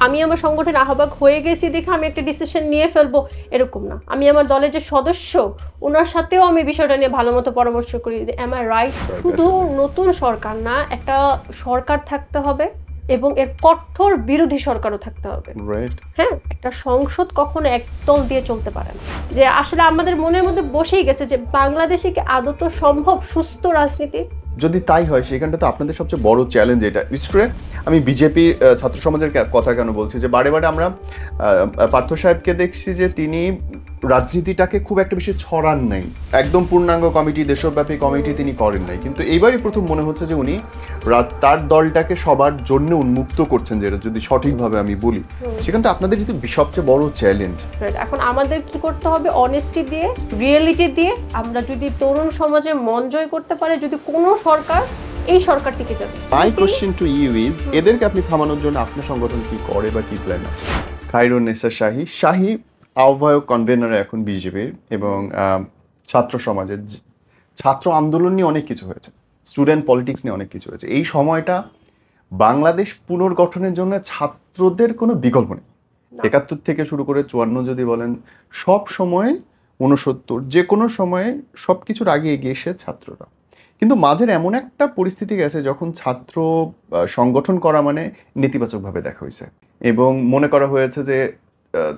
আমি আমার সংগঠনের আহ্বায়ক হয়ে গেছি দেখে আমি একটা ডিসিশন নিয়ে ফেলবো এরকম না। আমি আমার দলের যে সদস্য ওনার সাথেও আমি বিষয়টা নিয়ে ভালো মতো পরামর্শ করি যে এম আই রাইট। শুধু নতুন সরকার না, একটা সরকার থাকতে হবে এবং এর কঠোর বিরোধী সরকারও থাকতে হবে। হ্যাঁ, একটা সংসদ কখনো একদল দিয়ে চলতে পারে না। যে আসলে আমাদের মনের মধ্যে বসেই গেছে যে বাংলাদেশে কি আদত সম্ভব সুস্থ রাজনীতি? যদি তাই হয় সেখানটা তো আপনাদের সবচেয়ে বড় চ্যালেঞ্জ এটা। বিশেষ করে আমি বিজেপি ছাত্র সমাজের কথা কেন বলছি, যে বারে বারে আমরা পার্থ সাহেবকে দেখছি যে তিনি রাজনীতিটাকে খুব একটা বেশি ছড়ান নাই, একদম পূর্ণাঙ্গ কমিটি, দেশব্যাপী কমিটি তিনি করেন নাই, কিন্তু এইবারই প্রথম মনে হচ্ছে যে উনি তার দলটাকে সবার জন্য উন্মুক্ত করছেন, যেটা যদি সঠিকভাবে আমি বলি। সেখানটা আপনাদের কিন্তু সবচেয়ে বড় চ্যালেঞ্জ। এখন আমাদের কি করতে হবে, অনেস্টি দিয়ে, রিয়েলিটি দিয়ে। আমরা যদি তরুণ সমাজের মন জয় করতে পারে, যদি কোনো সরকার, এই সরকার টিকে যাবে। My question to you is, এদেরকে আপনি থামানোর জন্য আপনার সংগঠন কি করে বা কি প্ল্যান আছে? খায়রুন্নেসা শাহী আহ্বায়ক, কনভেনার এখন বিজেপির, এবং ছাত্র সমাজের ছাত্র আন্দোলন নিয়ে অনেক কিছু হয়েছে, স্টুডেন্ট পলিটিক্স নিয়ে অনেক কিছু হয়েছে। এই সময়টা বাংলাদেশ পুনর্গঠনের জন্য ছাত্রদের কোনো বিকল্প নেই। ৭১ থেকে শুরু করে ৫৪ যদি বলেন, সব সময় ৬৯, যে কোনো সময়ে সব কিছুর আগে এগিয়ে এসে ছাত্ররা। কিন্তু মাঝের এমন একটা পরিস্থিতি গেছে যখন ছাত্র সংগঠন করা মানে নেতিবাচকভাবে দেখা হয়েছে, এবং মনে করা হয়েছে যে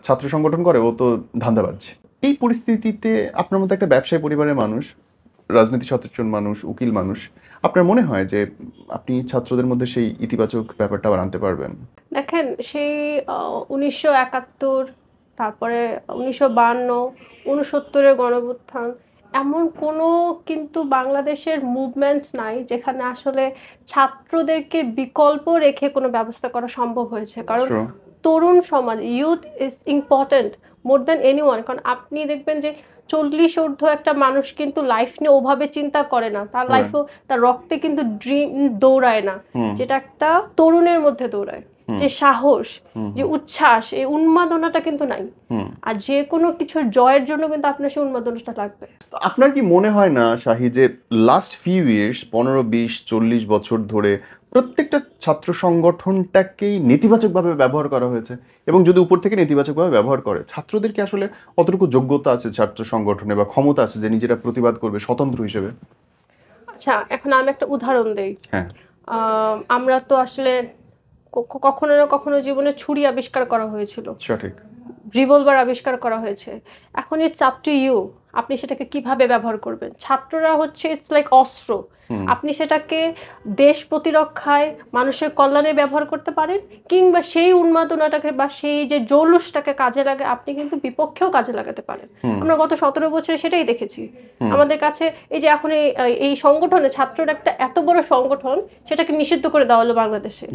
ছাত্র সংগঠন করে ও তো ধান্দাবাজ। এই পরিস্থিতিতে আপনার মতো একটা ব্যবসায়ী পরিবারের মানুষ, রাজনীতি সচেতন মানুষ, উকিল মানুষ, আপনার মনে হয় যে আপনি ছাত্রদের মধ্যে সেই ইতিবাচক ব্যাপারটা আবার আনতে পারবেন? দেখেন, সেই ১৯৭১, তারপরে ১৯৫২, ৬৯-এর গণঅভ্যুত্থান, এমন কোনো কিন্তু বাংলাদেশের মুভমেন্ট নাই যেখানে আসলে ছাত্রদেরকে বিকল্প রেখে কোনো ব্যবস্থা করা সম্ভব হয়েছে। কারণ তরুণ সমাজ, youth is important more than anyone. কারণ আপনি দেখবেন যে ৪০ ঊর্ধ্ব একটা মানুষ কিন্তু লাইফ নিয়ে ওভাবে চিন্তা করে না, তার লাইফও, তার রক্তে কিন্তু ড্রিম দৌড়ায় না, যেটা একটা তরুণের মধ্যে দৌড়ায়। যে সাহস, যে উচ্ছ্বাস, এই উন্মাদনাটা কিন্তু নাই। আর যে কোনো কিছুর জয়ের জন্য কিন্তু আপনার সেই উন্মাদনাটা লাগবে। আপনার কি মনে হয় না শাহী, যে লাস্ট ফিউ ইয়ার্স, ১৫, ২০, ৪০ বছর ধরে প্রত্যেকটা ছাত্র সংগঠনটাকেই নেতিবাচকভাবে ব্যবহার করা হয়েছে? এবং যদি উপর থেকে নেতিবাচকভাবে ব্যবহার করে, ছাত্রদেরকে আসলে কতটুকু যোগ্যতা আছে ছাত্র সংগঠনে বা ক্ষমতা আছে যে নিজেরা প্রতিবাদ করবে স্বতন্ত্র হিসেবে? আচ্ছা, এখন আমি একটা উদাহরণ দেই। হ্যাঁ, আমরা তো আসলে কখনো না কখনো জীবনে ছুরি আবিষ্কার করা হয়েছিল, সঠিক, রিভলভার আবিষ্কার করা হয়েছে। এখন ইটস আপ টু ইউ, আপনি সেটাকে কিভাবে ব্যবহার করবেন। ছাত্ররা হচ্ছে ইটস লাইক অস্ত্র, আপনি সেটাকে দেশ প্রতিরক্ষায়, মানুষের কল্যাণে ব্যবহার করতে পারেন, কিংবা সেই উন্মাদনাটাকে বা সেই যে জৌলুসটাকে কাজে লাগে আপনি কিন্তু বিপক্ষেও কাজে লাগাতে পারেন। আমরা গত ১৭ বছরে সেটাই দেখেছি। আমাদের কাছে এই যে এখন এই সংগঠনে, ছাত্ররা একটা এত বড় সংগঠন, সেটাকে নিষিদ্ধ করে দেওয়া হলো বাংলাদেশে।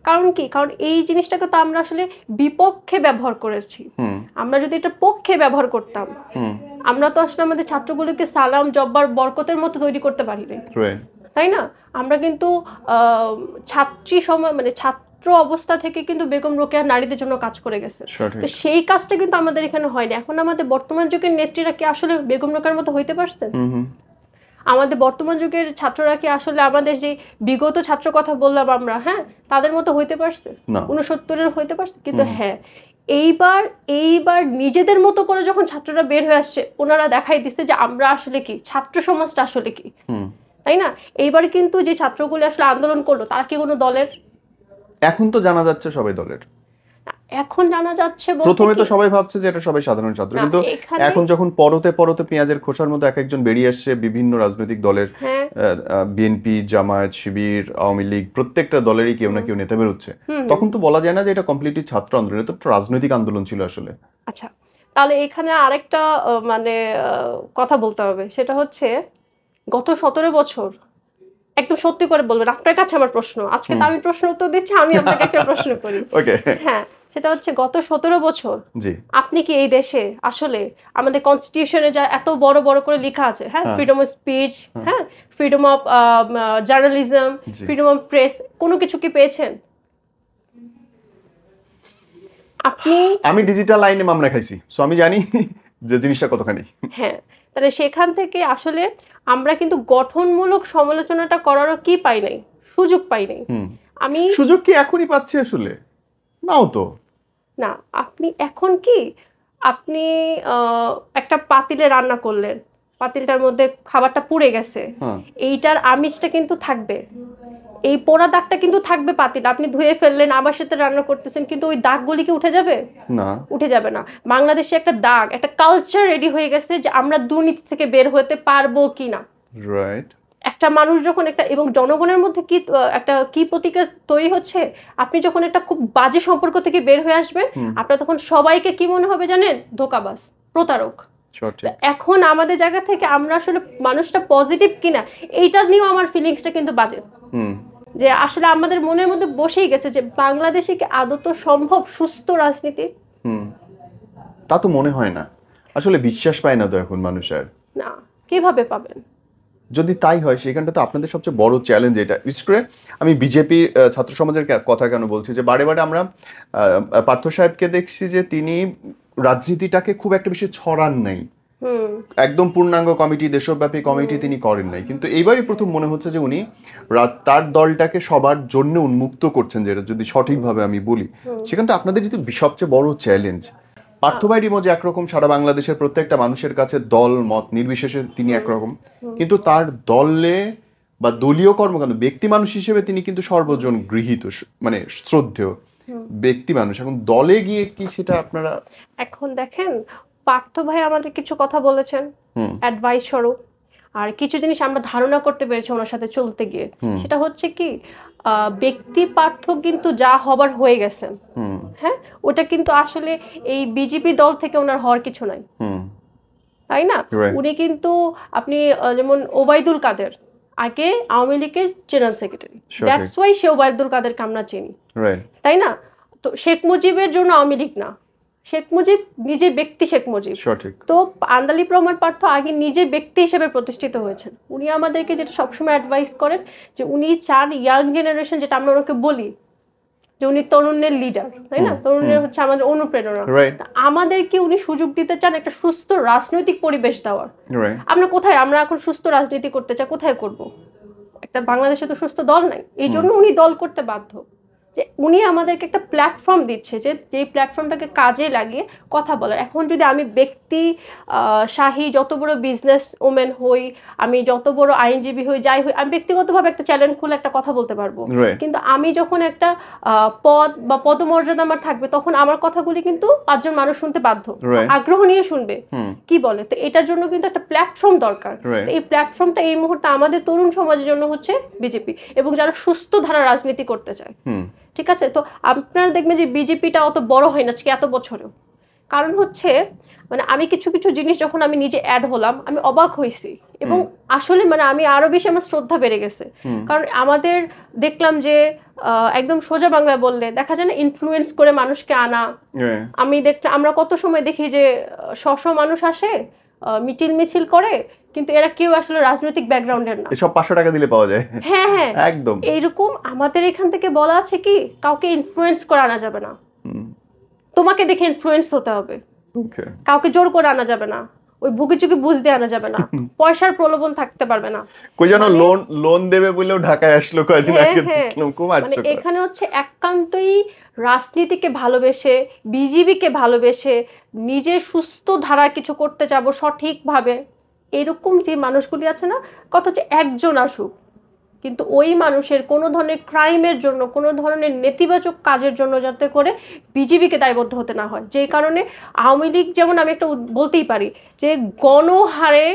কারণ কি? কারণ এই জিনিসটাকে তো আমরা আসলে বিপক্ষে ব্যবহার করেছি। আমরা যদি এটা পক্ষে ব্যবহার করতাম, আমরা তো আসলে আমাদের ছাত্রগুলোকে সালাম, জব্বার, বরকতের মতো তৈরি করতে পারি না, তাই না? আমরা কিন্তু ছাত্রী সময়, মানে ছাত্র অবস্থা থেকে কিন্তু বেগম রোকেয়া নারীদের জন্য কাজ করে গেছে। তো সেই কাজটা কিন্তু আমাদের এখানে হয়নি। এখন আমাদের বর্তমান যুগের নেত্রীরা কি আসলে বেগম রোকেয়ার মতো হইতে পারছেন? আমাদের বর্তমান যুগের ছাত্ররা কি আসলে আমাদের যে বিগত ছাত্র কথা বললাম আমরা, হ্যাঁ, তাদের মতো হইতে পারছে? ৬৯-এর হইতে পারছে? কিন্তু হ্যাঁ, এইবার নিজেদের মতো করে যখন ছাত্ররা বের হয়ে আসছে, ওনারা দেখাই দিচ্ছে যে আমরা আসলে কি, ছাত্র সমাজটা আসলে কি, তাই না? এইবার কিন্তু যে ছাত্রগুলো আসলে আন্দোলন করলো, তারা কি কোনো দলের? এখন তো জানা যাচ্ছে সবাই দলের। এখন জানা যাচ্ছে, প্রথমে তো সবাই ভাবছে যে এটা সবাই সাধারণ ছাত্র, কিন্তু এখন যখন পরতে পরতে পেঁয়াজের খোসার মতো এক একজন বেরিয়ে আসছে বিভিন্ন রাজনৈতিক দলের, বিএনপি, জামায়াত, শিবির, আওয়ামী লীগ, প্রত্যেকটা দলেরই কেউ না কেউ নেতা বেরোচ্ছে, তখন তো বলা যায় না যে এটা কমপ্লিটলি ছাত্র আন্দোলন, এটা তো রাজনৈতিক আন্দোলন ছিল আসলে। আচ্ছা, তাহলে এখানে আরেকটা মানে কথা বলতে হবে, সেটা হচ্ছে গত ১৭ বছর, একদম সত্যি করে বলবেন, আপনার কাছে আমার প্রশ্ন, আজকে তো আমি প্রশ্ন উত্তর দিচ্ছি, আমি আপনাকে একটা প্রশ্ন করি। হ্যাঁ, সেটা হচ্ছে গত ১৭ বছর আপনি কি এই দেশে আসলে আমাদের কনস্টিটিউশনে যা এত বড় বড় করে লেখা আছে, হ্যাঁ, ফ্রিডম অফ স্পিচ, হ্যাঁ, freedom of journalism, freedom of press, কোনো কিছু কি পেয়েছেন আপনি? আমি ডিজিটাল আইনে মামলা খাইছি, সো আমি জানি যে জিনিসটা কতখানি। হ্যাঁ, তাহলে সেখান থেকে আসলে আমরা কিন্তু গঠনমূলক সমালোচনাটা করারও কি পাই নাই, সুযোগ পাই নাই। আমি সুযোগ কি এখনই পাচ্ছি আসলে? নাও তো না, আপনি এখন কি আপনি একটা পাতিলে রান্না করলেন, পাতিলটার মধ্যে খাবারটা পুড়ে গেছে, এইটার আমিষটা কিন্তু থাকবে, এই পোড়া দাগটা কিন্তু থাকবে পাতিল, আপনি ধুয়ে ফেললেন আবার সাথে রান্না করতেছেন, কিন্তু ওই দাগগুলি কি উঠে যাবে? না, উঠে যাবে না। বাংলাদেশে একটা দাগ, একটা কালচার রেডি হয়ে গেছে যে আমরা দুর্নীতি থেকে বের হতে পারবো কিনা। রাইট। একটা মানুষ যখন একটা, এবং জনগণের মধ্যে কি একটা কি প্রতিক্রিয়া তৈরি হচ্ছে, আপনি যখন একটা খুব বাজে সম্পর্ক থেকে বের হয়ে আসবেন, আপনার তখন সবাইকে কি মনে হবে জানেন? ধোঁকাবাজ, প্রতারক। এখন আমাদের জায়গা থেকে আমরা আসলে মানুষটা পজিটিভ কিনা এইটা নিয়েও আমার ফিলিংসটা কিন্তু বাজে, যে আসলে আমাদের মনের মধ্যে বসেই গেছে যে বাংলাদেশে কি আদৌ সম্ভব সুস্থ রাজনীতি? তা তো মনে হয় না, আসলে বিশ্বাস পায় না তো এখন মানুষ আর। না, কিভাবে পাবেন? যদি তাই হয় সেখানটা তো আপনাদের সবচেয়ে বড় চ্যালেঞ্জ এটা। বিশেষ করে আমি বিজেপি ছাত্র সমাজের কথা কেন বলছি, যে বারে বারে আমরা পার্থ সাহেবকে দেখছি যে তিনি রাজনীতিটাকে খুব একটা বেশি ছড়ান নাই, একদম পূর্ণাঙ্গ কমিটি, দেশব্যাপী কমিটি তিনি করেন নাই, কিন্তু এইবারই প্রথম মনে হচ্ছে যে উনি তার দলটাকে সবার জন্য উন্মুক্ত করছেন, যেটা যদি সঠিকভাবে আমি বলি। সেখানটা আপনাদের যেহেতু সবচেয়ে বড় চ্যালেঞ্জ। পার্থ ভাই রিমোজ একরকম, সারা বাংলাদেশের প্রত্যেকটা মানুষের কাছে দল মত নির্বিশেষে তিনি একরকম, কিন্তু তার দলে বা দলীয় কর্মকাণ্ড ব্যক্তি মানুষ হিসেবে তিনি কিন্তু সর্বজন গৃহীত, মানে শ্রদ্ধেয় ব্যক্তি মানুষ। এখন দলে গিয়ে কি সেটা আপনারা? এখন দেখেন, পার্থ ভাই আমাদের কিছু কথা বলেছেন অ্যাডভাইস স্বরূপ, আর কিছু জিনিস আমরা ধারণা করতে পেরেছি ওনার সাথে চলতে গিয়ে। সেটা হচ্ছে কি, ব্যক্তি পার্থ কিন্তু যা হবার হয়ে গেছেন, হ্যাঁ, ওটা কিন্তু আসলে এই বিজেপি দল থেকে ওনার হওয়ার কিছু নাই, তাই না? উনি কিন্তু আপনি যেমন ওবায়দুল কাদের আগে আওয়ামী লীগের জেনারেল সেক্রেটারি, দ্যাটস ওয়াই সে ওবায়দুল কাদেরকে আমরা চিনি, তাই না? তো শেখ মুজিবের জন্য আওয়ামী লীগ না, শেখ মুজিব নিজে ব্যক্তি শেখ মুজিব। তো আন্দালিব রহমান পার্থ আগে নিজে ব্যক্তি হিসেবে প্রতিষ্ঠিত হয়েছেন। উনি আমাদেরকে যেটা সবসময় অ্যাডভাইস করেন যে উনি চান ইয়াং জেনারেশন, যেটা আমরা ওনাকে বলি যে উনি তরুণের লিডার, তাই না? তরুণের হচ্ছে আমাদের অনুপ্রেরণা। আমাদেরকে উনি সুযোগ দিতে চান একটা সুস্থ রাজনৈতিক পরিবেশ দেওয়ার। আমরা কোথায়, আমরা এখন সুস্থ রাজনীতি করতে চাই, কোথায় করব? একটা বাংলাদেশে তো সুস্থ দল নাই, এই জন্য উনি দল করতে বাধ্য। যে উনি আমাদেরকে একটা প্ল্যাটফর্ম দিচ্ছে, যে যেই প্ল্যাটফর্মটাকে কাজে লাগিয়ে কথা বলার। এখন যদি আমি ব্যক্তি শাহী যত বড় বিজনেস ওমেন হই, আমি যত বড় আইনজীবী হই, যাই হই, আমি ব্যক্তিগতভাবে একটা চ্যানেল খুলে একটা কথা বলতে পারবো, কিন্তু আমি যখন একটা পদ বা পদমর্যাদা আমার থাকবে, তখন আমার কথাগুলি কিন্তু 5 জন মানুষ শুনতে বাধ্য, আগ্রহ নিয়ে শুনবে কি বলে। তো এটার জন্য কিন্তু একটা প্ল্যাটফর্ম দরকার। এই প্ল্যাটফর্মটা এই মুহূর্তে আমাদের তরুণ সমাজের জন্য হচ্ছে বিজেপি, এবং যারা সুস্থ ধারা রাজনীতি করতে চায়। ঠিক আছে, তো আপনারা দেখবেন যে বিজেপিটা অত বড় হয় না আজকে এত বছরেও, কারণ হচ্ছে মানে আমি কিছু কিছু জিনিস যখন আমি নিজে অ্যাড হলাম, আমি অবাক হয়েছি, এবং আসলে মানে আমি আরো বেশি আমার শ্রদ্ধা বেড়ে গেছে। কারণ আমাদের দেখলাম যে একদম সোজা বাংলায় বললে দেখা যায় না, ইনফ্লুয়েন্স করে মানুষকে আনা। আমি আমরা কত সময় দেখি যে মানুষ আসে, মিছিল করে, কিন্তু এরা কেউ আসলে রাজনৈতিক ব্যাকগ্রাউন্ডের না। এসব 500 টাকা দিলে পাওয়া যায়। হ্যাঁ হ্যাঁ, একদম এইরকম আমাদের এখান থেকে বলা আছে কি, কাউকে ইনফ্লুয়েন্স করে আনা যাবে না, তোমাকে দেখে ইনফ্লুয়েন্স হতে হবে, কাউকে জোর করে আনা যাবে না, ওই ভুগি চুকি বুঝ দিয়ে আনা যাবে না, পয়সার প্রলোভন থাকতে পারবে না। কই যেন লোন দেবে বলেও ঢাকায় আসলো কয়েকদিন আগে, মানে এখানে হচ্ছে একান্তই রাজনীতিকে ভালোবেসে, বিজেপিকে ভালোবেসে নিজে সুস্থ ধারা কিছু করতে যাবো সঠিকভাবে, এরকম যে মানুষগুলি আছে না, কথা হচ্ছে একজন আসুক, কিন্তু ওই মানুষের কোনো ধরনের ক্রাইমের জন্য, কোনো ধরনের নেতিবাচক কাজের জন্য যাতে করে বিজেপিকে দায়বদ্ধ হতে না হয়। যেই কারণে আওয়ামী লীগ, যেমন আমি একটা বলতেই পারি যে গণহারে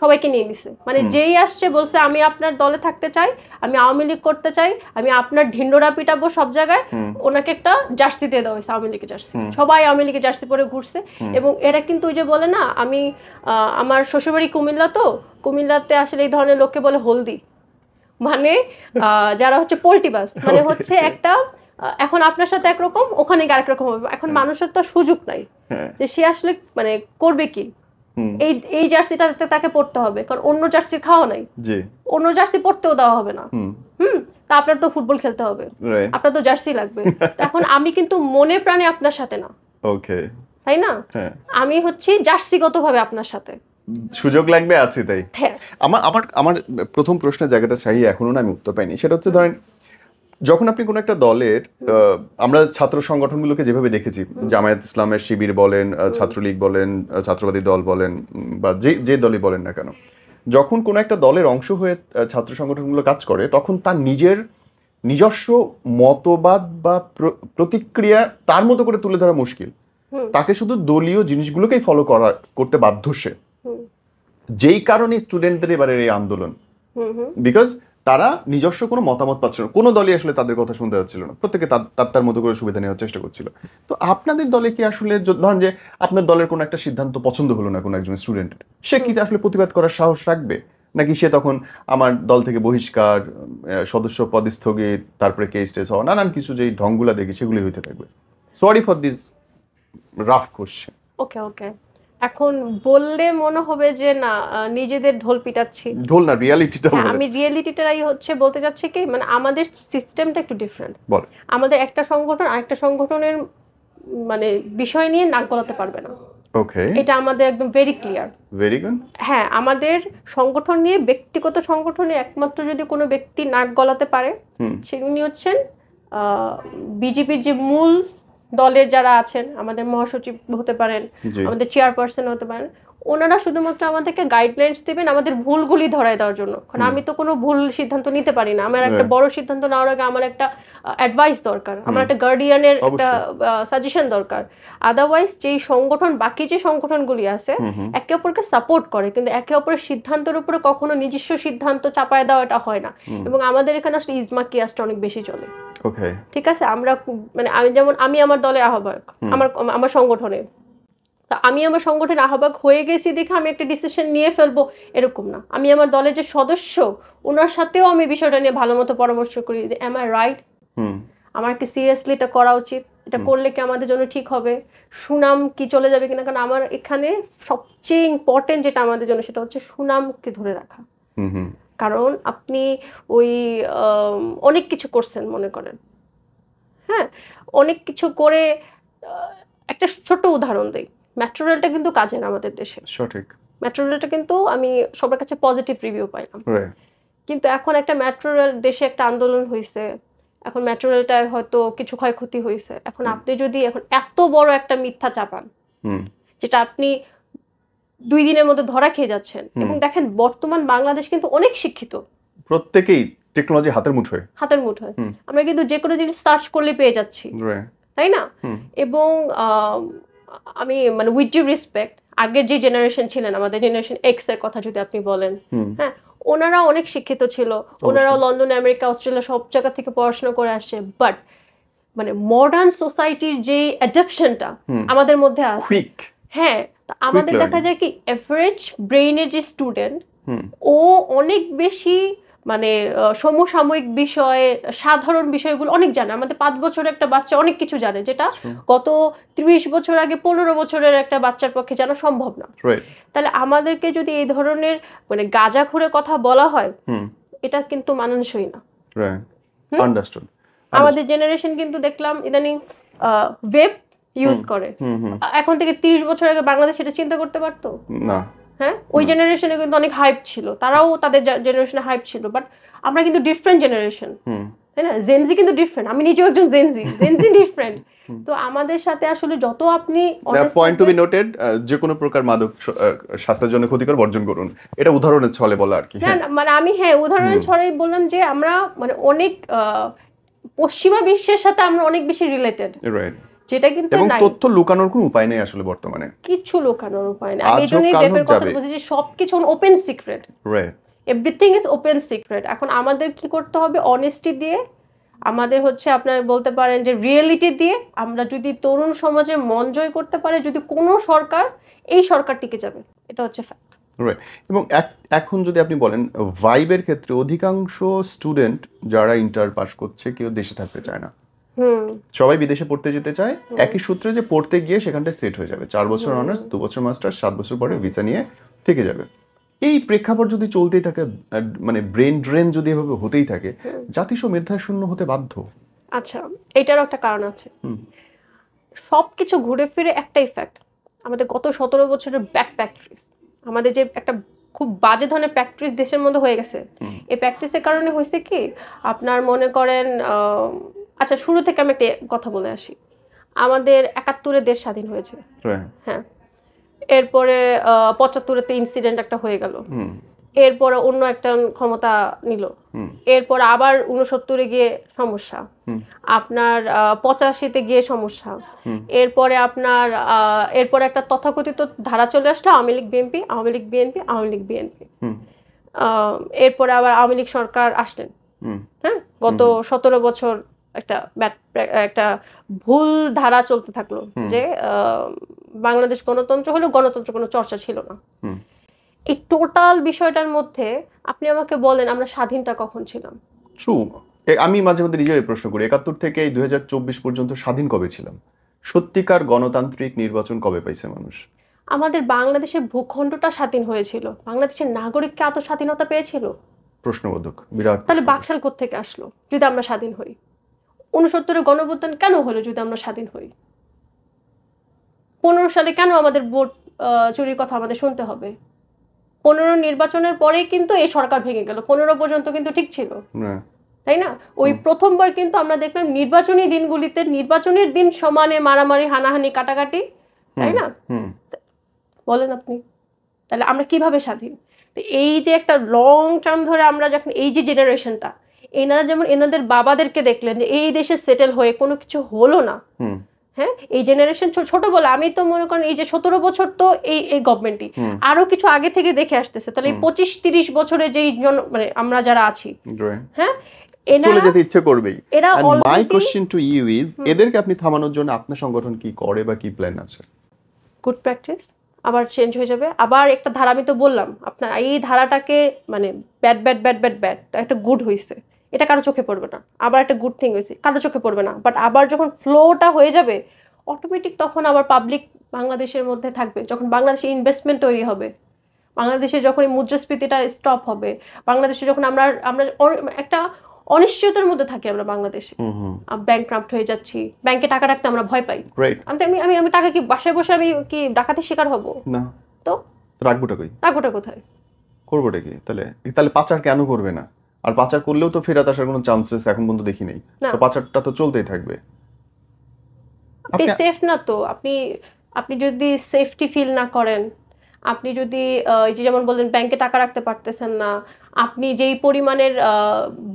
সবাইকে নিয়ে নিছে, মানে যেই আসছে বলছে আমি আপনার দলে থাকতে চাই, আমি আওয়ামী লীগ করতে চাই, আমি আপনার ঢিন্ডোরা পিটাবো সব জায়গায়, ওনাকে একটা জার্সি দিয়ে দেওয়া হয়েছে, আওয়ামী লীগের জার্সি, সবাই আওয়ামী লীগের জার্সি পরে ঘুরছে। এবং এরা কিন্তু ওই যে বলে না, আমি আমার শ্বশুরবাড়ি কুমিল্লা, তো কুমিল্লাতে আসলে এই ধরনের লোককে বলে হলদি, মানে যারা হচ্ছে পোল্টিবাস, মানে হচ্ছে একটা এখন আপনার সাথে একরকম, ওখানে আরেক রকম হবে। এখন মানুষের তো সুযোগ নাই যে সে আসলে মানে করবে কি, এই জার্সিটা তাকে পড়তে হবে, কারণ অন্য জার্সি খাওয়া নাই, অন্য জার্সি পড়তেও দেওয়া হবে না। তা আপনার তো ফুটবল খেলতে হবে, আপনার তো জার্সি লাগবে। এখন আমি কিন্তু মনে প্রাণে আপনার সাথে না, তাই না? আমি হচ্ছে জার্সিগতভাবে আপনার সাথে, সুযোগ লাগবে আছে তাই। আমার প্রথম প্রশ্নের জায়গাটা চাই এখনো না, আমি উত্তর পাইনি। সেটা হচ্ছে ধরেন যখন আপনি কোনো একটা দলের আমরা ছাত্র সংগঠনগুলোকে যেভাবে দেখেছি, জামায়াত ইসলামের শিবির বলেন, ছাত্রলীগ বলেন, ছাত্রবাদী দল বলেন, বা যে দলই বলেন না কেন, যখন কোনো একটা দলের অংশ হয়ে ছাত্র সংগঠনগুলো কাজ করে, তখন তার নিজস্ব মতবাদ বা প্রতিক্রিয়া তার মতো করে তুলে ধরা মুশকিল। তাকে শুধু দলীয় জিনিসগুলোকেই ফলো করতে বাধ্য সে, যেই কারণে স্টুডেন্টদের এবারের এই আন্দোলন, বিকজ তারা নিজস্ব কোনো মতামত পাচ্ছিল না, কোনো দলই আসলে তাদের কথা শুনতে যাচ্ছিল না, প্রত্যেকে তার মতো করে সুবিধা নেওয়ার চেষ্টা করছিল। তো আপনাদের দলে কি আসলে ধরেন যে আপনার দলের কোনো একটা সিদ্ধান্ত পছন্দ হলো না কোনো একজন স্টুডেন্টের, সে কি আসলে প্রতিবাদ করার সাহস রাখবে, নাকি সে তখন আমার দল থেকে বহিষ্কার, সদস্য পদ স্থগিত, তারপরে কেস টেস হওয়া, নানান কিছু যেই ঢংগুলা দেখি সেগুলি হইতে থাকবে? Sorry for this rough question. Okay okay, এখন বললে মনে হবে যে না নিজেদের ঢোল পিটাচ্ছি, ঢোল না, রিয়ালিটিটা বলেন। আমি রিয়েলিটিটাই হচ্ছে বলতে চাচ্ছি কি, মানে আমাদের সিস্টেমটা একটু ডিফারেন্ট। আমাদের একটা সংগঠন আরেকটা সংগঠনের মানে বিষয় নিয়ে নাক গলাতে পারবে না। ওকে, এটা আমাদের একদম ভেরি ক্লিয়ার। Very good. হ্যাঁ, আমাদের সংগঠন নিয়ে, ব্যক্তিগত সংগঠনে একমাত্র যদি কোনো ব্যক্তি নাক গলাতে পারে সেগুলি হচ্ছেন বিজেপির যে মূল দলের যারা আছেন, আমাদের মহাসচিব হতে পারেন, আমাদের চেয়ারপারসন হতে পারেন, ওনারা শুধুমাত্র আমাদেরকে গাইডলাইন্স দেবেন আমাদের ভুলগুলি ধরায় দেওয়ার জন্য। কারণ আমি তো কোনো ভুল সিদ্ধান্ত নিতে পারি না, আমার একটা বড় সিদ্ধান্ত নেওয়ার আগে আমার একটা অ্যাডভাইস দরকার, আমার একটা গার্ডিয়ানের একটা সাজেশন দরকার। আদারওয়াইজ যেই সংগঠন, বাকি যে সংগঠনগুলি আছে একে অপরকে সাপোর্ট করে, কিন্তু একে অপরের সিদ্ধান্তের উপরে কখনো নিজস্ব সিদ্ধান্ত চাপায় দেওয়া এটা হয় না। এবং আমাদের এখানে আসলে ইজমা কিয়াসটা অনেক বেশি চলে। ঠিক আছে, আমরা মানে আমি আমার দলের আহ্বায়ক, আমার সংগঠনে, তা আমি আমার সংগঠনের আহ্বায়ক হয়ে গেছি দেখে আমি একটা ডিসিশন নিয়ে ফেলবো এরকম না। আমি আমার দলের যে সদস্য ওনার সাথেও আমি বিষয়টা নিয়ে ভালো মতো পরামর্শ করি যে এম আই রাইট, আমার কি সিরিয়াসলি এটা করা উচিত, এটা করলে কি আমাদের জন্য ঠিক হবে, সুনাম কি চলে যাবে কিনা। কারণ আমার এখানে সবচেয়ে ইম্পর্টেন্ট যেটা আমাদের জন্য সেটা হচ্ছে সুনামকে ধরে রাখা। কারণ আপনি ওই অনেক কিছু করছেন মনে করেন, হ্যাঁ, অনেক কিছু করে, একটা ছোট উদাহরণ দেই, মেট্রো রেলটা কিন্তু কাজে না আমাদের দেশে, সঠিক, মেট্রো রেলটা কিন্তু আমি সবার কাছে পজিটিভ রিভিউ পাইলাম, কিন্তু এখন একটা মেট্রো রেল দেশে একটা আন্দোলন হয়েছে, এখন মেট্রো রেলটায় হয়তো কিছু ক্ষয়ক্ষতি হয়েছে। এখন আপনি যদি এখন এত বড় একটা মিথ্যা চাপান যেটা আপনি 2 দিনের মধ্যে ধরা খেয়ে যাচ্ছেন, এবং দেখেন বর্তমান বাংলাদেশ কিন্তু অনেক শিক্ষিত, প্রত্যেকেই টেকনোলজি হাতের মুঠোয়, আমরা কিন্তু যে কোনো জিনিস সার্চ করলে পেয়ে যাচ্ছি, তাই না? এবং আমি মানে উইথ ডিউ রেসপেক্ট, আগের যে জেনারেশন ছিলেন, আমাদের জেনারেশন এক্স এর কথা যদি আপনি বলেন, হ্যাঁ, ওনারা অনেক শিক্ষিত ছিল, ওনারাও লন্ডন, আমেরিকা, অস্ট্রেলিয়া সব জায়গা থেকে পড়াশোনা করে আসছে, বাট মানে মডার্ন সোসাইটির যে অ্যাডাপশনটা আমাদের মধ্যে আছে, হ্যাঁ, আমাদের দেখা যায় কি এভারেজ ব্রেইনের যে স্টুডেন্ট ও অনেক বেশি মানে সমসাময়িক বিষয়, সাধারণ বিষয়গুলো অনেক জানে। আমাদের 5 বছরের একটা বাচ্চা অনেক কিছু জানে, যেটা গত 30 বছর আগে 15 বছরের একটা বাচ্চার পক্ষে জানা সম্ভব না। তাহলে আমাদেরকে যদি এই ধরনের মানে গাঁজাখুরে কথা বলা হয়, এটা কিন্তু মানানসই না। আমাদের জেনারেশন কিন্তু দেখলাম ইদানিং ওয়েব ইউজ করে, এখন থেকে 30 বছর আগে বাংলাদেশ এটা চিন্তা করতে পারতো না। হ্যাঁ, ওই জেনারেশনে কিন্তু অনেক হাইপ ছিল, তারাও তাদের জেনারেশনে হাইপ ছিল, বাট আমরা কিন্তু ডিফারেন্ট জেনারেশন, তাই না? জেনজি কিন্তু ডিফারেন্ট, আমি নিজেও একজন জেনজি ডিফারেন্ট। তো আমাদের সাথে আসলে যত আপনি পয়েন্ট টু বি নোটেড, যে কোনো প্রকার মাদক স্বাস্থ্যের জন্য ক্ষতিকর বর্জন করুন, এটা উদাহরণের ছলে বলা আর কি। মানে আমি উদাহরণের ছলেই বললাম যে আমরা মানে অনেক পশ্চিমা বিশ্বের সাথে আমরা অনেক বেশি রিলেটেড, যেটা কিন্তু এবং তথ্য লুকানোর কোনো উপায় নেই আসলে বর্তমানে, কিছু লুকানোর উপায় নেই। আমি এজন্যই ব্যাপারে কথা বলছি যে সবকিছু open secret, everything is open secret. এখন আমাদের কি করতে হবে, অনেস্টি দিয়ে, আমাদের হচ্ছে আপনার বলতে পারেন যে রিয়েলিটি দিয়ে, আমরা যদি তরুণ সমাজের মন জয় করতে পারে, যদি কোনো সরকার, এই সরকার টিকে যাবে, এটা হচ্ছে ফ্যাক্ট। এবং এখন যদি আপনি বলেন ভাইবের ক্ষেত্রে, অধিকাংশ স্টুডেন্ট যারা ইন্টার পাস করছে কেউ দেশে থাকতে চায় না, সবাই বিদেশে পড়তে যেতে চায়, একই সূত্রে যে পড়তে গিয়ে সেখানটা সেট হয়ে যাবে, 4 বছর অনার্স, 2 বছর মাস্টার্স, 7 বছর পরে ভিসা নিয়ে থেকে যাবে। এই প্রেক্ষাপট যদি চলতেই থাকে, মানে ব্রেন ড্রেন যদি এভাবে হতেই থাকে, জাতিসংঘ মেধাশূন্য হতে বাধ্য। আচ্ছা, এটারও একটা কারণ আছে। সবকিছু ঘুরে ফিরে একটাই ফ্যাক্ট, আমাদের গত 17 বছরের ব্যাকপ্যাক, আমাদের যে একটা খুব বাজে ধরনের প্র্যাকটিস দেশের মধ্যে হয়ে গেছে। এই প্র্যাকটিসের কারণে হয়েছে কি, আপনার মনে করেন আচ্ছা শুরু থেকে আমি একটা কথা বলে আসি। আমাদের ৭১-এ দেশ স্বাধীন হয়েছে, হ্যাঁ। এরপরে ৭৫-এ তো ইনসিডেন্ট একটা হয়ে গেল, এরপরে অন্য একটা ক্ষমতা নিল, এরপর আবার ৬৯-এ গিয়ে সমস্যা, আপনার ৮৫-তে গিয়ে সমস্যা, এরপরে আপনার এরপরে একটা তথাকথিত ধারা চলে আসলো Awami League BNP, Awami League BNP, Awami League BNP. এরপরে আবার আওয়ামী লীগ সরকার আসলেন, হ্যাঁ। গত ১৭ বছর একটা ভুল ধারা চলতে থাকলো যে বাংলাদেশ গণতন্ত্র হলো, গণতন্ত্র কোনো চর্চা ছিল না। এই টোটাল বিষয়টার মধ্যে আপনি আমাকে বলেন আমরা স্বাধীনটা কখন ছিলাম? ট্রু। আমি মাঝে মধ্যে নিজেই প্রশ্ন করি ৭১ থেকে ২০২৪ পর্যন্ত স্বাধীন কবে ছিলাম? সত্যিকার গণতান্ত্রিক নির্বাচন কবে পাইছে মানুষ? আমাদের বাংলাদেশের ভূখণ্ডটা স্বাধীন হয়েছিল, বাংলাদেশের নাগরিককে এত স্বাধীনতা পেয়েছিল? প্রশ্নবোধক, বিরাট। তাহলে বাকশাল কোত্থেকে আসলো যদি আমরা স্বাধীন হই? ৬৯-এর গণঅভ্যুত্থান কেন হলো যদি আমরা স্বাধীন হই? ১৫ সালে কেন আমাদের ভোট চুরির কথা আমাদের শুনতে হবে? ১৫ নির্বাচনের পরেই কিন্তু এই সরকার ভেঙে গেল, ১৫ পর্যন্ত কিন্তু ঠিক ছিল, তাই না? ওই প্রথমবার কিন্তু আমরা দেখলাম নির্বাচনী দিনগুলিতে নির্বাচনের দিন সমানে মারামারি, হানাহানি, কাটাকাটি, তাই না? বলেন আপনি, তাহলে আমরা কিভাবে স্বাধীন? এই যে একটা লং টার্ম ধরে আমরা যখন এই যে জেনারেশনটা, এনারা যেমন এনাদের বাবাদেরকে দেখলেন যে এই দেশে সেটেল হয়ে কোনো কিছু হলো না, হ্যাঁ, এই জেনারেশন ছোট বলে আমি তো মনে করেন এই যে ১৭ বছর তো এই গভর্নমেন্টই আরো কিছু আগে থেকে দেখে আসতেছে, তাহলে এই ২৫-৩০ বছরে যেই মানে আমরা যারা আছি, হ্যাঁ, চলে যেতে ইচ্ছে করবেই। My question to you is, এদেরকে আপনি থামানোর জন্য আপনার সংগঠন কি করে বা কি প্ল্যান আছে? গুড প্র্যাকটিস আবার চেঞ্জ হয়ে যাবে, আবার একটা ধারা, আমি তো বললাম আপনার এই ধারাটাকে মানে bad bad bad bad bad একটা গুড হয়েছে, এটা কারো চোখে পড়বে না। আবার একটা গুড থিং হয়েছে, কারো চোখে পড়বে না, বাট আবার যখন ফ্লোটা হয়ে যাবে অটোমেটিক তখন আবার পাবলিক বাংলাদেশের মধ্যে থাকবে, যখন বাংলাদেশে ইনভেস্টমেন্ট তৈরি হবে, বাংলাদেশে যখন এই মুদ্রাস্ফীতিটা স্টপ হবে, বাংলাদেশে যখন আমরা একটা অনিশ্চয়তার মধ্যে থাকি, আমরা বাংলাদেশে ব্যাংকরাপ্ট হয়ে যাচ্ছি, ব্যাংকে টাকা রাখতে আমরা ভয় পাই। আমি টাকা কি বাসায় বসে আমি কি ডাকাতির শিকার হব না? তো রাখবোটা কোথায়, করবোটা কি? তাহলে পাচার কেন করবে না? আর পাচার করলেও তো ফেরত আসার কোনো চান্সেস এখন পর্যন্ত দেখি নেই, তো পাচারটা তো চলতেই থাকবে। আপনি সেফ না তো, আপনি যদি সেফটি ফিল না করেন, আপনি যদি যেমন বললেন ব্যাংকে টাকা রাখতে পারতেছেন না, আপনি যেই পরিমাণের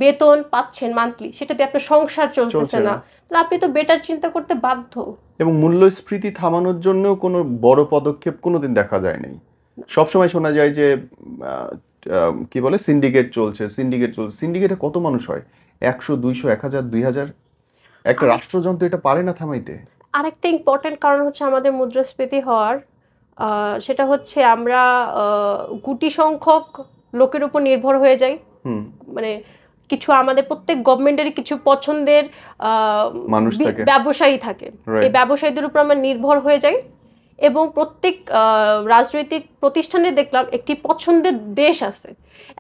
বেতন পাচ্ছেন মান্থলি সেটাতে আপনার সংসার চলতেছে না, তাহলে আপনি তো বেটার চিন্তা করতে বাধ্য। এবং মূল্যস্ফীতি থামানোর জন্য কোনো বড় পদক্ষেপ কোনোদিন দেখা যায় নাই। সবসময় শোনা যায় যে কি বলে সিন্ডিকেট চলছে। সিন্ডিকেটে কত মানুষ হয়? ১০০, ২০০, ১০০০, ২০০০। একটা রাষ্ট্রযন্ত্র এটা পারে না থামাইতে। আরেকটা ইম্পর্টেন্ট কারণ হচ্ছে আমাদের মুদ্রাস্ফীতি হওয়ার, সেটা হচ্ছে আমরা গুটি সংখ্যক লোকের উপর নির্ভর হয়ে যাই। মানে কিছু আমাদের প্রত্যেক গভর্নমেন্টেরই কিছু পছন্দের ব্যবসায়ী থাকে, এই ব্যবসায়ীদের উপর আমরা নির্ভর হয়ে যাই, এবং প্রত্যেক রাজনৈতিক প্রতিষ্ঠানে দেখলাম একটি পছন্দের দেশ আছে,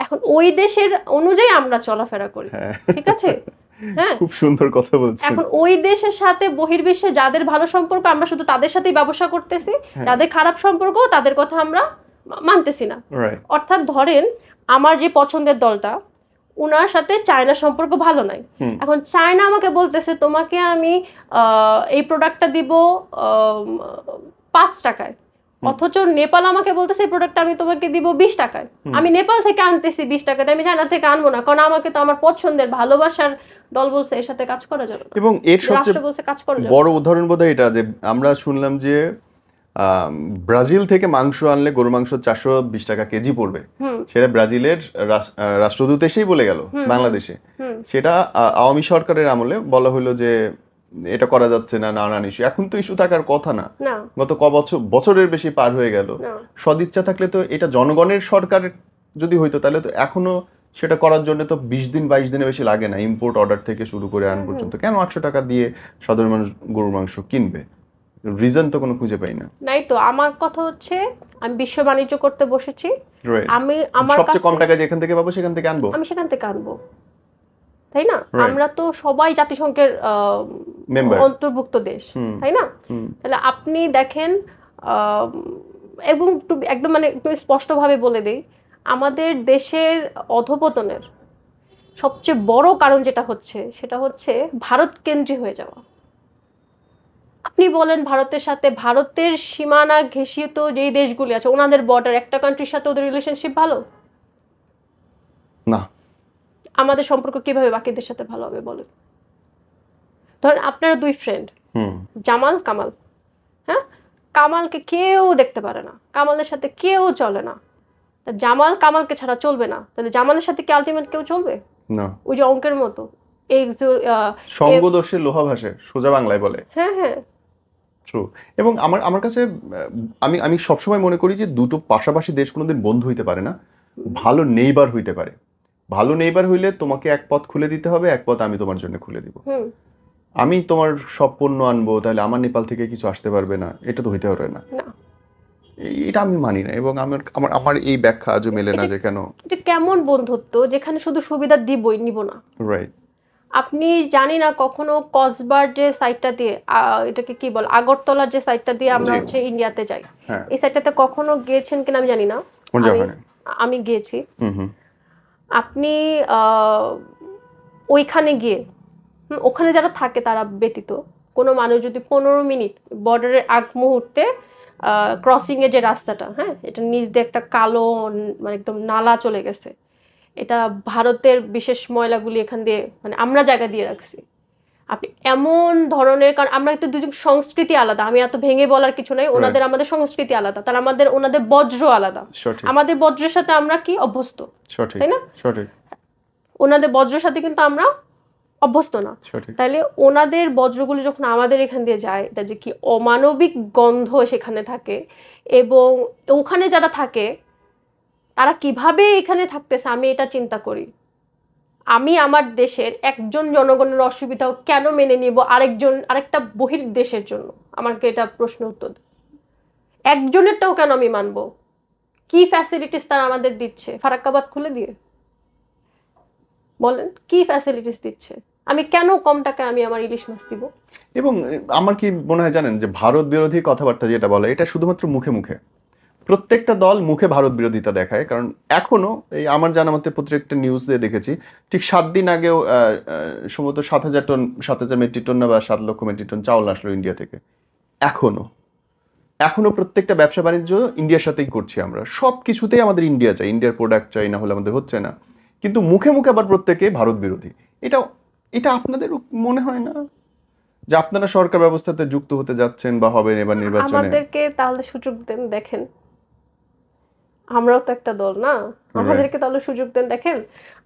এখন ওই দেশের অনুযায়ী আমরা চলাফেরা করি, ঠিক আছে? হ্যাঁ, খুব সুন্দর কথা বলছেন। এখন ওই দেশের সাথে বহির্বিশ্বে যাদের ভালো সম্পর্ক আমরা শুধু তাদের সাথেই ব্যবসা করতেছি, যাদের খারাপ সম্পর্ক তাদের কথা আমরা মানতেছি না। অর্থাৎ ধরেন আমার যে পছন্দের দলটা, ওনার সাথে চায়নার সম্পর্ক ভালো নাই, এখন চায়না আমাকে বলতেছে তোমাকে আমি এই প্রোডাক্টটা দিব 5 টাকায়, অথচ নেপাল আমাকে বলতেছে এই প্রোডাক্টটা আমি তোমাকে দিব 20 টাকায়। আমি নেপাল থেকে আনতেছি 20 টাকাতে, আমি চায়না থেকে আনবো না, কারণ আমাকে তো আমার পছন্দের ভালোবাসার দল বলছে এর সাথে কাজ করা যাবে। এবং এর সবচেয়ে বড় উদাহরণ বোধহয় এটা যে আমরা শুনলাম যে ব্রাজিল থেকে মাংস আনলে গরু মাংস 420 টাকা কেজি পড়বে, সেটা ব্রাজিলের রাষ্ট্রদূত এসেই বলে গেল বাংলাদেশে। সেটা আওয়ামী সরকারের আমলে বলা হলো যে এটা করা যাচ্ছে না, নানান ইস্যু। এখন তো ইস্যু থাকার কথা না, গত বছরের বেশি পার হয়ে গেল। সদিচ্ছা থাকলে তো এটা জনগণের সরকার যদি হইতো তাহলে তো এখনো সেটা করার জন্য তো 20 দিন 22 দিনের বেশি লাগে না, ইম্পোর্ট অর্ডার থেকে শুরু করে আন পর্যন্ত। কেন 800 টাকা দিয়ে সাধারণ মানুষ গরুর মাংস কিনবে? রিজন তো কোনো খুঁজে পাই না। নাই তো, আমার কথা হচ্ছে আমি বিশ্ব বাণিজ্য করতে বসেছি, আমি আমার সবচেয়ে কম টাকা যেখান থেকে পাবো সেখান থেকে আনবো, আমি সেখান থেকে আনবো, তাই না? আমরা তো সবাই জাতিসংঘের অন্তর্ভুক্ত দেশ, তাই না? তাহলে আপনি দেখেন, এবং একদম মানে স্পষ্টভাবে বলে দেই, আমাদের দেশের অধপতনের সবচেয়ে বড় কারণ যেটা হচ্ছে সেটা হচ্ছে ভারত কেন্দ্রী হয়ে যাওয়া। আপনি বলেন ভারতের সাথে, ভারতের সীমানা ঘেঁষিয়ে তো যেই দেশগুলি আছে ওনাদের বর্ডার, একটা কান্ট্রির সাথে ওদের রিলেশনশিপ ভালো না। আমাদের সম্পর্ক কিভাবে বাকিদের সাথে ভালো হবে বলেন? ধরেন আপনারা দুই ফ্রেন্ড, জামাল কামাল, হ্যাঁ, কামালকে কেউ দেখতে পারে না, কামালের সাথে কেউ চলে না, জামাল কামালকে ছাড়া চলবে না, তাহলে জামালের সাথে কি আলটিমেট কেউ চলবে? না। ওই যে অঙ্কের মতো সঙ্গ দোষে লোহা ভাসে, সোজা বাংলায় বলে। হ্যাঁ হ্যাঁ, ট্রু। এবং আমার কাছে আমি আমি সবসময় মনে করি যে দুটো পাশাপাশি দেশ কোনোদিন বন্ধু হইতে পারে না, ভালো নেইবার হইতে পারে। ভালো নেইবার হইলে তোমাকে এক পথ খুলে দিতে হবে, এক পথ আমি তোমার জন্য খুলে দিব। আমি তোমার সব পণ্য আনবো, তাহলে আমার নেপাল থেকে কিছু আসতে পারবে না, এটা তো হইতে পারে না। এটা আমি মানি না, এবং আমার আমার আমার এই ব্যাখ্যা আজও মেলে না যে কেন। এটা কেমন বন্ধুত্ব যেখানে শুধু সুবিধা দিবই, নিব না। রাইট। আপনি জানি না কখনো কসবার যে সাইটটা দিয়ে, এটাকে কি বল, আগরতলার যে সাইটটা দিয়ে আমরা হচ্ছে ইন্ডিয়াতে যাই, এই সাইটটাতে কখনো গিয়েছেন কিনা আমি জানি না, আমি গিয়েছি। আপনি ওইখানে গিয়ে, ওখানে যারা থাকে তারা ব্যতীত কোনো মানুষ যদি 15 মিনিট বর্ডারের আগ মুহূর্তে ক্রসিং এর যে রাস্তাটা, হ্যাঁ, এটা নিচ দিয়ে একটা কালো মানে একদম নালা চলে গেছে, এটা ভারতের বিশেষ ময়লাগুলি এখান দিয়ে মানে আমরা জায়গা দিয়ে রাখছি। আপনি এমন ধরনের, কারণ আমরা একটু দুজন সংস্কৃতি আলাদা, আমি এত ভেঙে বলার কিছু নাই, ওনাদের আমাদের সংস্কৃতি আলাদা, তার ওনাদের বজ্র আলাদা, আমাদের বজ্রের সাথে আমরা কি অভ্যস্ত, তাই না? ওনাদের বজ্রের সাথে কিন্তু আমরা অভ্যস্ত না। তাইলে ওনাদের বজ্রগুলো যখন আমাদের এখান দিয়ে যায়, এটা যে কি অমানবিক গন্ধ সেখানে থাকে, এবং ওখানে যারা থাকে তারা কিভাবে এখানে থাকতেছে আমি এটা চিন্তা করি। আমি আমার দেশের একজন জনগণের অসুবিধাও কেন মেনে নিব আরেকটা বহির দেশের জন্য? আমাকে এটা প্রশ্ন উত্তর, একজনেরটাও কেন আমি মানব? কি ফ্যাসিলিটিস তারা আমাদের দিচ্ছে ফারাক্কাবাদ খুলে দিয়ে? বলেন কি ফ্যাসিলিটিস দিচ্ছে? আমি কেন কম টাকায় আমি আমার ইলিশ মাছ দিব? এবং আমার কি মনে হয় জানেন, যে ভারত বিরোধী কথাবার্তা যেটা বলে, এটা শুধুমাত্র মুখে মুখে। প্রত্যেকটা দল মুখে ভারত বিরোধিতা দেখায়, কারণ এখনো এই আমার জানা মতে প্রত্যেকটা নিউজে দেখেছি, ঠিক 7 দিন আগেও সম্ভবত 7,000 মেট্রিক টন বা 7 লক্ষ মেট্রিক টন চাউল আসলো ইন্ডিয়া থেকে। এখনো প্রত্যেকটা ব্যবসা বাণিজ্য ইন্ডিয়ার সাথেই করছি আমরা, সব কিছুতেই আমাদের ইন্ডিয়া চাই, ইন্ডিয়ার প্রোডাক্ট চাই, না হলে আমাদের হচ্ছে না। কিন্তু মুখে মুখে আবার প্রত্যেকে ভারত বিরোধী। এটা আপনাদের মনে হয় না যে আপনারা সরকার ব্যবস্থাতে যুক্ত হতে যাচ্ছেন বা হবেন এবার নির্বাচনে? আমাদেরকে তাহলে সুযোগ দেন, দেখেন আমরাও তো একটা দল না, আমাদেরকে তাহলে সুযোগ দেন। দেখেন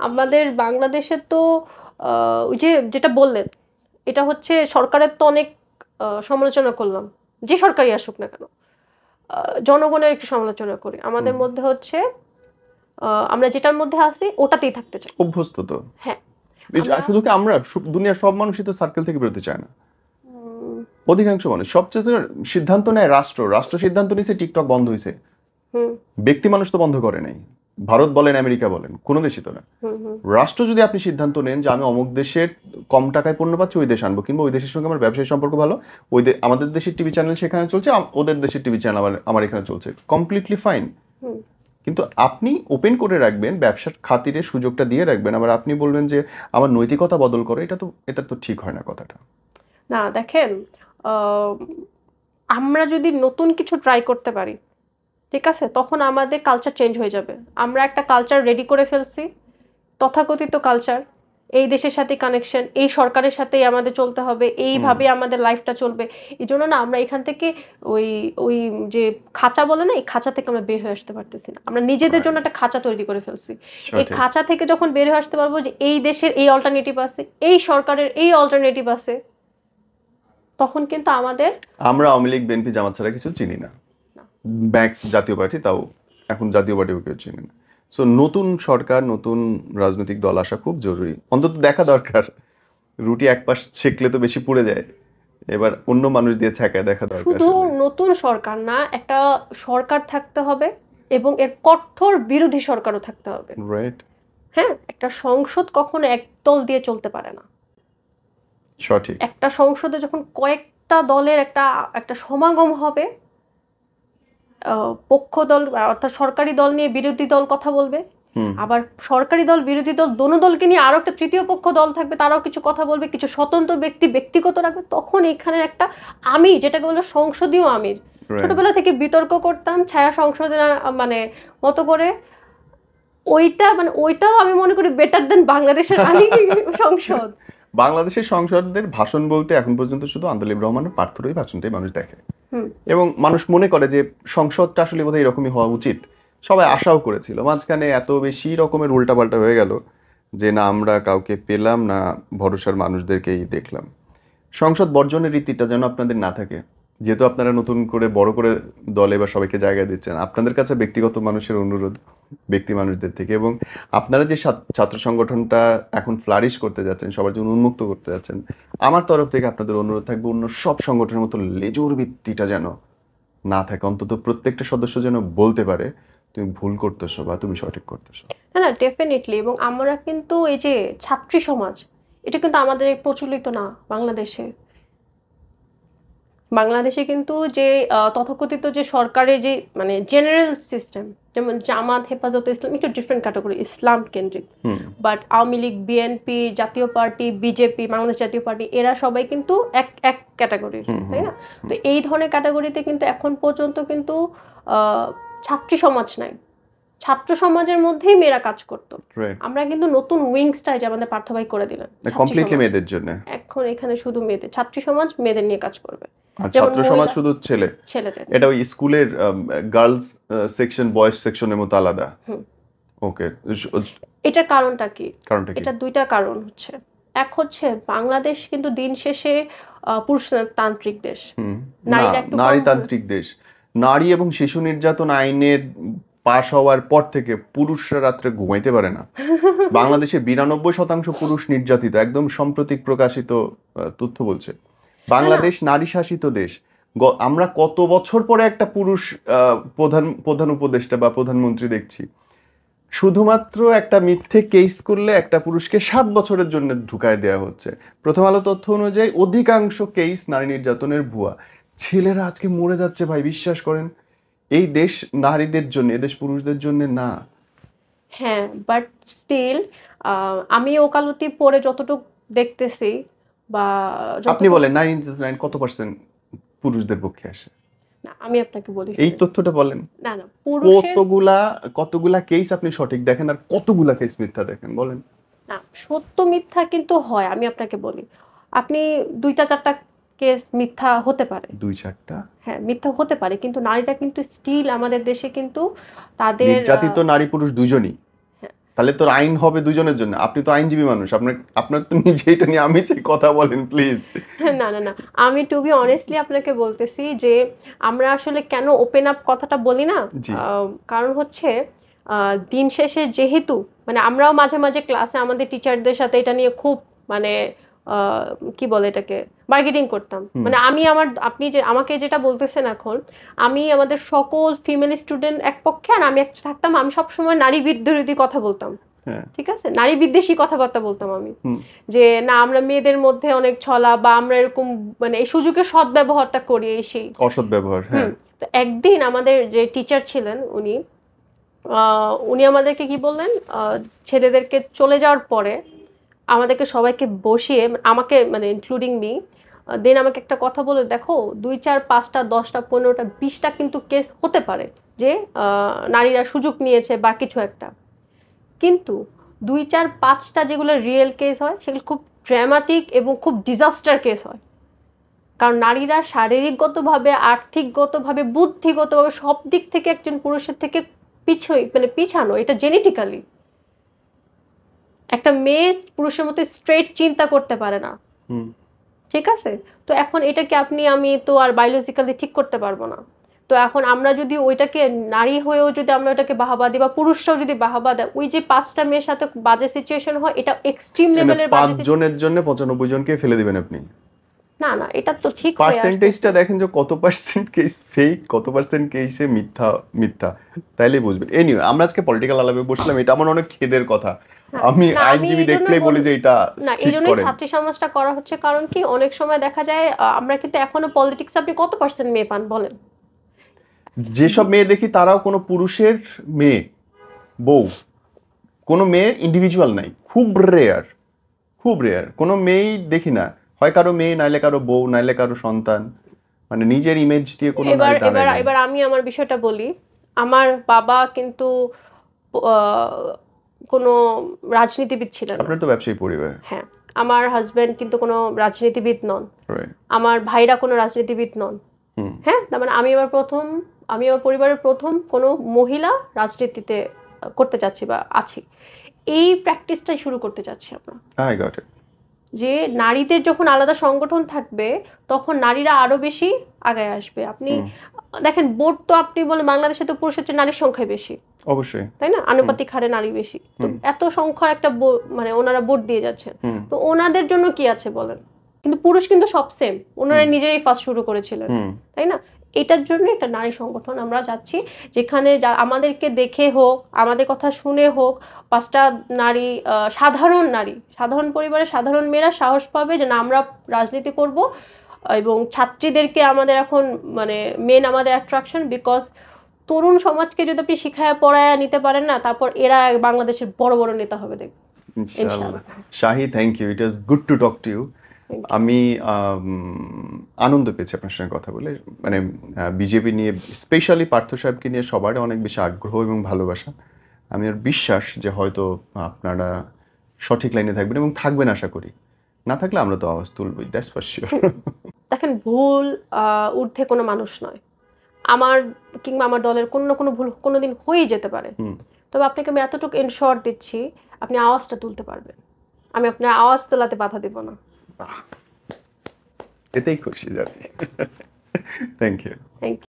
আমাদের বাংলাদেশে তো ওই যে যেটা বললেন, এটা হচ্ছে সরকারের তো অনেক সমালোচনা করলাম, যে সরকারই আসুক না কেন, জনগণের একটু সমালোচনা করি। আমাদের মধ্যে হচ্ছে আমরা যেটার মধ্যে আছি ওটাতেই থাকতে চাই, অভ্যস্ত তো। হ্যাঁ, শুধু কি আমরা, দুনিয়ার সব মানুষই তো সার্কেল থেকে বেরোতে চায় না। অধিকাংশ মানুষ সবচেয়ে সিদ্ধান্ত নেয় রাষ্ট্র সিদ্ধান্ত নিয়েছে, টিকটক বন্ধ হয়েছে, ব্যক্তি মানুষ তো বন্ধ করে নাই। ভারত বলেন, আমেরিকা বলেন, কোনো দেশই তো না। রাষ্ট্র যদি আপনি সিদ্ধান্ত নেন যে আমি অমুক দেশের কম টাকায় পণ্য পাচ্ছি, ওই দেশ আনবো, কিংবা ওই দেশের সঙ্গে আমার ব্যবসায়িক সম্পর্ক ভালো, আমাদের দেশের টিভি চ্যানেল সেখানে চলছে, ওদের দেশের টিভি চ্যানেল আমার এখানে চলছে, কমপ্লিটলি ফাইন। কিন্তু আপনি ওপেন করে রাখবেন, ব্যবসার খাতিরে সুযোগটা দিয়ে রাখবেন, আবার আপনি বলবেন যে আমার নৈতিকতা বদল করো, এটা তো ঠিক হয় না কথাটা। না দেখেন, আমরা যদি নতুন কিছু ট্রাই করতে পারি, ঠিক আছে, তখন আমাদের কালচার চেঞ্জ হয়ে যাবে। আমরা একটা কালচার রেডি করে ফেলছি, তথাকথিত কালচার, এই দেশের সাথে কানেকশন, এই সরকারের সাথেই আমাদের চলতে হবে, এইভাবে আমাদের লাইফটা চলবে। এই জন্য না আমরা এখান থেকে ওই ওই যে খাঁচা বলে না, এই খাঁচা থেকে আমরা বের হয়ে আসতে পারতেছি না। আমরা নিজেদের জন্য একটা খাঁচা তৈরি করে ফেলছি। এই খাঁচা থেকে যখন বের হয়ে আসতে পারবো যে এই দেশের এই অল্টারনেটিভ আছে, এই সরকারের এই অল্টারনেটিভ আছে, তখন কিন্তু আমরা আওয়ামী লীগ, বিএনপি, জামাত ছাড়া কিছু চিনি না। ব্যাংকস জাতীয় পার্টি, তাও এখন জাতীয় পার্টিও কেউ চিনি না। সো নতুন সরকার, নতুন রাজনৈতিক দল আসা খুব জরুরি, অন্তত দেখা দরকার। রুটি এক পাশ ছেঁকলে তো বেশি পুড়ে যায়, এবার অন্য মানুষ দিয়ে ছেঁকায় দেখা দরকার। শুধু নতুন সরকার না, একটা সরকার থাকতে হবে এবং এর কঠোর বিরোধী সরকারও থাকতে হবে। রাইট। হ্যাঁ, একটা সংসদ কখনো একদল দিয়ে চলতে পারে না। সঠিক। একটা সংসদে যখন কয়েকটা দলের একটা সমাগম হবে, পক্ষ দল অর্থাৎ সরকারি দল নিয়ে বিরোধী দল কথা বলবে, আবার সরকারি দল বিরোধী দল দোনো দলকে নিয়ে আরো একটা তৃতীয় পক্ষ দল থাকবে, তারাও কিছু কথা বলবে, কিছু স্বতন্ত্র ব্যক্তি ব্যক্তিগত রাখবে। তখন এখানে একটা আমি যেটাকে বললো সংসদীয় আমির, ছোটবেলা থেকে বিতর্ক করতাম ছায়া সংসদে মানে মতো করে, ওইটাও আমি মনে করি বেটার দেন বাংলাদেশের সংসদ। বাংলাদেশের সংসদের ভাষণ বলতে এখন পর্যন্ত শুধু আন্দোলিব রহমানের পার্থরই ভাষণটাই মানুষ দেখে, এবং মানুষ মনে করে যে সংসদটা আসলে বোধহয় এরকমই হওয়া উচিত। সবাই আশাও করেছিল, মাঝখানে এত বেশি রকমের উল্টাপাল্টা হয়ে গেল যে না আমরা কাউকে পেলাম না, ভরসার মানুষদেরকেই দেখলাম। সংসদ বর্জনের রীতিটা যেন আপনাদের না থাকে, যেহেতু আপনারা নতুন করে বড় করে দলে বা সবাইকে জায়গা দিচ্ছেন, আপনাদের কাছে ব্যক্তিগত মানুষের অনুরোধ ব্যক্তি মানুষদের থেকে, এবং আপনারা যে ছাত্র সংগঠনটা এখন ফ্লারিশ করতে যাচ্ছেন, সবার জন্য উন্মুক্ত করতে যাচ্ছেন, আমার তরফ থেকে আপনাদের অনুরোধ থাকবে অন্য সব সংগঠনের মতো লেজুর ভিত্তিটা যেন না থাকে, অন্তত প্রত্যেকটা সদস্য যেন বলতে পারে তুমি ভুল করতেছো বা তুমি সঠিক করতেছো। না ডেফিনেটলি। এবং আমরা কিন্তু এই যে ছাত্রী সমাজ, এটা কিন্তু আমাদের প্রচলিত না বাংলাদেশে কিন্তু যে তথাকথিত যে সরকারের যে মানে জেনারেল সিস্টেম, যেমন জামাত, হেফাজতে ইসলাম একটু ডিফারেন্ট ক্যাটাগরি, ইসলাম কেন্দ্রিক, বাট আওয়ামী লীগ, বিএনপি, জাতীয় পার্টি, বিজেপি, বাংলাদেশ জাতীয় পার্টি, এরা সবাই কিন্তু এক ক্যাটাগরি, তাই না? তো এই ধরনের ক্যাটাগরিতে কিন্তু এখন পর্যন্ত কিন্তু ছাত্রী সমাজ নাই, ছাত্র সমাজের মধ্যেই মেয়েরা কাজ করতো। আমরা কিন্তু নতুন উইংসটাই যে আমাদের পার্থ ভাই করে দিলেন কমপ্লিটলি মেয়েদের জন্য, এখন এখানে শুধু মেয়েদের, ছাত্রী সমাজ মেয়েদের নিয়ে কাজ করবে, ছাত্র সমাজ শুধু ছেলেদের, এটা ওই স্কুলের গার্লস সেকশন বয়েজ সেকশনের মতো আলাদা। ওকে, এটার কারণটা কি? এটা দুইটা কারণ হচ্ছে, এক হচ্ছে বাংলাদেশ কিন্তু দিন শেষে পুরুষতান্ত্রিক দেশ, নারীতান্ত্রিক দেশ। নারী এবং শিশু নির্যাতন আইনের পাশ হওয়ার পর থেকে পুরুষরা রাত্রে ঘুমাইতে পারে না। বাংলাদেশে 92% পুরুষ নির্যাতিত, একদম সাম্প্রতিক প্রকাশিত তথ্য বলছে। বাংলাদেশ নারী শাসিত দেশ। আমরা কত বছর পরে একটা পুরুষ প্রধান উপদেষ্টা বা প্রধানমন্ত্রী দেখছি। শুধুমাত্র একটা মিথ্যে কেস করলে একটা পুরুষকে 7 বছরের জন্য ঢুকায় দেওয়া হচ্ছে। প্রথম আলো তথ্য অনুযায়ী অধিকাংশ কেস নারী নির্যাতনের ভুয়া। ছেলেরা আজকে মরে যাচ্ছে ভাই, বিশ্বাস করেন। এই দেশ নারীদের জন্য, এদেশ পুরুষদের জন্য না। হ্যাঁ, বাট স্টিল আমি ওকালতি পড়ে যতটুকু দেখতেছি বা আপনি বলেন নারী নির্যাতন কত পার্সেন্ট পুরুষদের পক্ষে আসে? না, আমি আপনাকে বলি, এই তথ্যটা বলেন। না না, কতগুলা কেস আপনি সঠিক দেখেন আর কতগুলা কেস মিথ্যা দেখেন, বলেন। না, সত্য মিথ্যা কিন্তু হয়, আমি আপনাকে বলি, আপনি 2-4টা কেস মিথ্যা হতে পারে, 2-4টা, হ্যাঁ মিথ্যা হতে পারে, কিন্তু নারীরা কিন্তু স্টিল আমাদের দেশে কিন্তু তাদের নির্যাতিত নারী পুরুষ দুইজনই। তাহলে তো আইন হবে দুজনের জন্য। আপনি তো আইনজীবী মানুষ, আপনার তো নিজে এটা নিয়ে আমি চাই কথা বলেন প্লিজ। না না না, আমি টু বি অনেস্টলি আপনাকে বলতেছি যে আমরা আসলে কেন ওপেন আপ কথাটা বলি না, কারণ হচ্ছে দিন শেষে যেহেতু মানে আমরাও মাঝে মাঝে ক্লাসে আমাদের টিচারদের সাথে এটা নিয়ে খুব মানে কি বলে এটাকে বার্গেটিং করতাম, মানে আপনি যে আমাকে যেটা বলতেছেন এখন, আমি আমাদের সকল ফিমেল স্টুডেন্ট এক পক্ষে আর আমি একটা থাকতাম, আমি সবসময় নারী বিদ্রোহী কথা বলতাম, ঠিক আছে, নারী বিদ্বেষী কথাবার্তা বলতাম আমি, যে না আমরা মেয়েদের মধ্যে অনেক ছলা বা আমরা এরকম মানে এই সুযোগের সদ্ব্যবহারটা করি, এই সেই অসৎ ব্যবহার। তো একদিন আমাদের যে টিচার ছিলেন উনি আমাদেরকে কি বললেন, ছেলেদেরকে চলে যাওয়ার পরে আমাদেরকে সবাইকে বসিয়ে, আমাকে মানে ইনক্লুডিং মি, দেন আমাকে একটা কথা বলে, দেখো 2, 4, 5টা 10টা 15টা 20টা কিন্তু কেস হতে পারে যে নারীরা সুযোগ নিয়েছে বা কিছু একটা, কিন্তু 2, 4, 5টা যেগুলো রিয়েল কেস হয় সেগুলো খুব ড্রামাটিক এবং খুব ডিজাস্টার কেস হয়, কারণ নারীরা শারীরিকগতভাবে, আর্থিকগতভাবে, বুদ্ধিগতভাবে সব দিক থেকে একজন পুরুষের থেকে পিছানো, এটা জেনেটিক্যালি। একটা মেয়ে পুরুষের মতো স্ট্রেট চিন্তা করতে পারে না, ঠিক আছে, তো এখন এটাকে আমি তো আর বায়োলজিক্যালি ঠিক করতে পারবো না। তো এখন আমরা যদি ওইটাকে নারী হয়েও যদি আমরা ওইটাকে বাহাবা দিই বা পুরুষরাও যদি বাহাবা দেয়, ওই যে 5টা মেয়ের সাথে বাজে সিচুয়েশন হয়, এটা এক্সট্রিম লেভেলের বাজে। 5 জনের জন্য 95 জনকে ফেলে দিবেন আপনি? না না, এটা তো ঠিক পার্সেন্টেজটা দেখেন যে কত পার্সেন্ট কেস ফেক, কত পার্সেন্ট কেসে মিথ্যা, তাইলেই বুঝবেন। এনিওয়ে, আমরা আজকে পলিটিক্যাল আলাপে বসলাম, এটা আমার অনেক খেদের কথা। আমি আইনজীবী দেখলেই বলি যে এটা না, এই জন্যই ছাত্রী সমাজটা করা হচ্ছে, কারণ কি অনেক সময় দেখা যায় আমরা কিন্তু এখনো পলিটিক্স আপনি কত পার্সেন্ট মেয়ে পান বলেন? যেসব মেয়ে দেখি তারাও কোনো পুরুষের মেয়ে, বউ, কোনো মেয়ের ইন্ডিভিজুয়াল নাই, খুব রেয়ার, খুব রেয়ার। কোনো মেয়েই দেখি না, হয় কারো মেয়ে, নাইলে কারো বউ, নাইলে কারো সন্তান, মানে নিজের ইমেজ দিয়ে কোনো এবার নারী দাঁড়ায় এবার নাই। এবার আমি আমার বিষয়টা বলি। আমার বাবা কিন্তু কোনো রাজনীতিবিদ ছিলেন না। আপনার তো ব্যবসায়ী পরিবার। হ্যাঁ, আমার হাজবেন্ড কিন্তু কোনো রাজনীতিবিদ নন, রাইট। আমার ভাইরা কোনো রাজনীতিবিদ নন। হুম। হ্যাঁ, তার মানে আমি আমার পরিবারের প্রথম কোনো মহিলা রাজনীতিতে করতে চাচ্ছি বা আছি। এই প্র্যাকটিসটাই শুরু করতে চাচ্ছি আমরা, আই গট ইট। যে নারীদের যখন আলাদা সংগঠন থাকবে তখন নারীরা আরো বেশি আগায় আসবে। আপনি দেখেন, ভোট তো আপনি বলে বাংলাদেশে তো পুরুষের চেয়ে নারীর সংখ্যাই বেশি, অবশ্যই। তাই না? আনুপাতিক হারে নারী বেশি। তো এত সংখ্যার একটা মানে ওনারা ভোট দিয়ে যাচ্ছেন, তো ওনাদের জন্য কি আছে বলেন? কিন্তু পুরুষ কিন্তু সব সেম, ওনারা নিজেরাই ফার্স্ট শুরু করেছিলেন, তাই না? এটার জন্য একটা নারী সংগঠন আমরা যাচ্ছি, যেখানে আমাদেরকে দেখে হোক, আমাদের কথা শুনে হোক, 5টা নারী, সাধারণ পরিবারের সাধারণ মেয়েরা সাহস পাবে যে না, আমরা রাজনীতি করব। এবং ছাত্রীদেরকে আমাদের এখন মানে মেন আমাদের অ্যাট্রাকশন, বিকজ তরুণ সমাজকে যদি আপনি শিখায় পড়ায় নিতে পারেন না, তারপর এরা বাংলাদেশের বড় বড় নেতা হবে, দেখবেন ইনশাআল্লাহ। Shahi, thank you, it was good to talk to you. আমি আনন্দ পেয়েছি আপনার সঙ্গে কথা বলে। মানে বিজেপি নিয়ে, স্পেশালি পার্থ সাহেবকে নিয়ে সবারই অনেক বেশি আগ্রহ এবং ভালোবাসা। আমি আর বিশ্বাস যে হয়তো আপনারা সঠিক লাইনে থাকবেন এবং থাকবেন আশা করি। না থাকলে আমরা তো আওয়াজ তুলবই, দ্যাটস ফর শিওর। দেখেন, ভুল ঊর্ধ্বে কোনো মানুষ নয়। আমার কিংবা আমার দলের কোনো না কোনো ভুল কোনোদিন হয়েই যেতে পারে, তবে আপনাকে আমি এতটুকু এনশিওর দিচ্ছি, আপনি আওয়াজটা তুলতে পারবেন। আমি আপনার আওয়াজ তোলাতে বাধা দেব না। এতেই খুশি জাতি। Thank you. Thank you.